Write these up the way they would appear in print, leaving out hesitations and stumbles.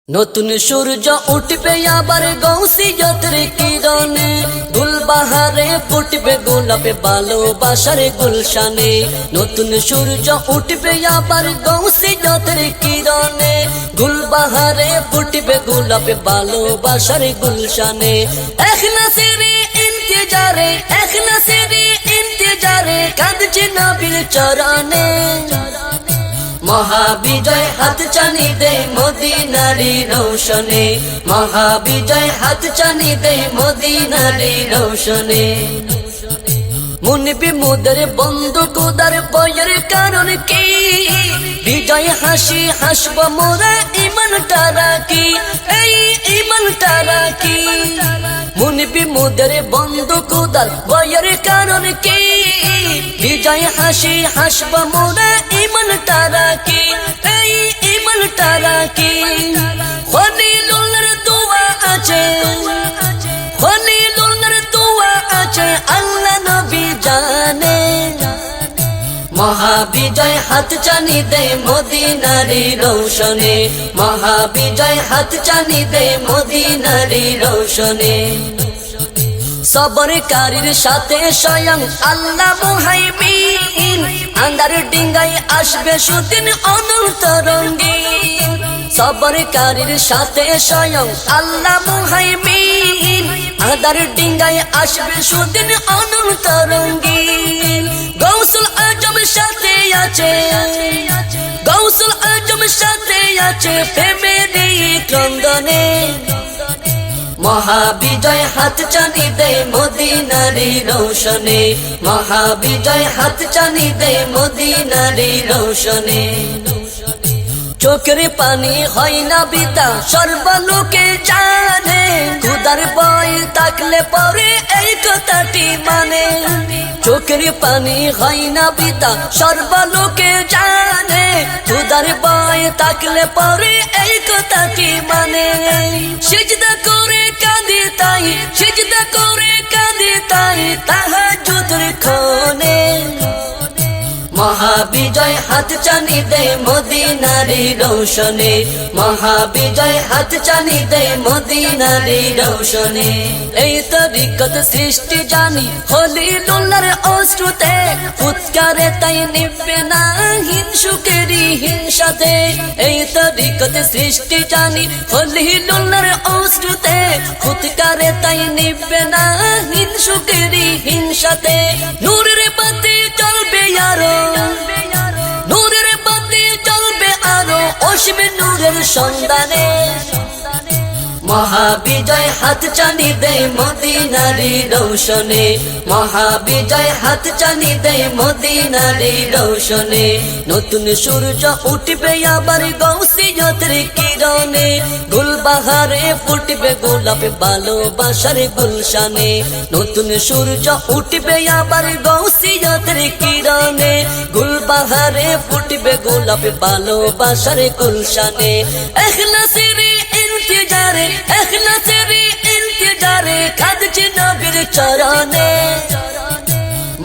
নতুন সূর্য উঠবে আবার গৌসিয়তের কিরণে, গুলবাহারে ফুটবে গোলাপে ভালোবাসার গুলশানে। নতুন সূর্য উঠবে আবার গৌসিয়তের কিরণে, গুলবাহারে ফুটবে গোলাপে ভালোবাসার গুলশানে। এখনা সেরে ইন্তজারে, এখনা সেরে ইন্তজারে, কাঁদছে নবীর চরণে। মহাবিজয় হাত চানি দে মদিনারি রৌশনে, মহাবিজয় হাত চানি দে মদিনারি রৌশনে। মুনবি মুদের বন্ধু কুদার বয়ের কারণ কি, বিজয় হাসি হাসব মোরা ইমান তারা কি, এই ইমান তারা কি। মুনবি মুদের বন্ধু কুদার বয়ের কারণ কি, বিজয় হাসি হাসব মোরা ইমান তারা কি, এই ইমান তারা কি। খলিলুল্লাহর দোয়া আছে, খলিলুল্লাহর দোয়া আছে, আল্লাহ নবী জানে। মহাবিজয় হাত চানি দে মদিনারি রৌশনে, মহাবিজয় হাত চানি দে মদিনারি রৌশনে। সবরকারীর সাথে স্বয়ং আল্লাহ মুহাইমিন, আন্ধার ডিঙ্গাই আসবে সুদিন অনন্ত রঙ্গিন। সবরকারীর সাথে স্বয়ং আল্লাহ মুহাইমিন, আন্ধার ডিঙ্গাই আসবে সুদিন অনন্ত রঙ্গিন। গৌসুল আজম সাথে আছে, গৌসুল আজম সাথে আছে প্রেমের ক্রন্দনে। মহাবিজয় হাত চানি দে মদিনারি রৌশনে, মহাবিজয় হাত চানি দে মদিনারি রৌশনে। চোখের পানি হয় না বিতা সর্বলোকে জানে, খুদার ভয় থাকলে পরে এই কথাটি মানে। চোখের পানি হয় না বিতা সর্বলোকে জানে, খুদার ভয় থাকলে পরে এই কথাটি মানে। সিজদা করে কাঁদি তাই, সিজদা করে কাঁদি তাই, তাহাজ্জুদের ক্ষণে। মহাবিজয় হাত চানি দে মদিনারি রৌশনে, মহাবিজয় হাত চানি দে মদিনারি রৌশনে। এই তরিকত সৃষ্টি জানি খলিলুল্লাহর অশ্রুতে, ফুৎকারে তাই নিবে না হিংসুকেরই হিংসাতে। এই তরিকত সৃষ্টি জানি খলিলুল্লাহর অশ্রুতে, ফুৎকারে তাই নিবে না হিংসুকেরই হিংসাতে। নূরের বাতি জ্বলবে আরো, নূরের বাতি জ্বলবে আরো, অসীম নূরের সন্ধানে। মহাবিজয় হাত চানি দে মদিনারি রৌশনে, মহাবিজয় হাত চানি দে মদিনারি রৌশনে। নতুন সূর্য উঠবে আবার গৌসিয়তের কিরণে, গুলবাহারে ফুটবে গোলাপে ভালোবাসার গুলশানে। নতুন সূর্য উঠবে আবার গৌসিয়তের কিরণে, গুলবাহারে ফুটবে গোলাপে ভালোবাসার গুলশানে। ইখলাসেরই ইন্তজারে, ইখলাসেরই ইন্তজারে, কাঁদছে নবীর চরণে।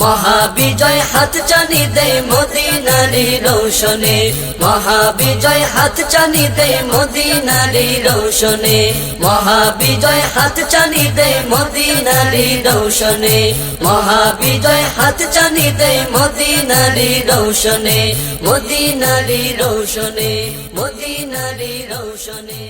মহাবিজয় হাত চানি দে মদিনারি রৌশনে, মহাবিজয় হাত চানি দে মদিনারি রৌশনে, মহাবিজয় হাত চানি দে মদিনারি রৌশনে, মহাবিজয় হাত চানি দে মদিনারি রৌশনে, মদিনারি রৌশনে, মদিনারি রৌশনে।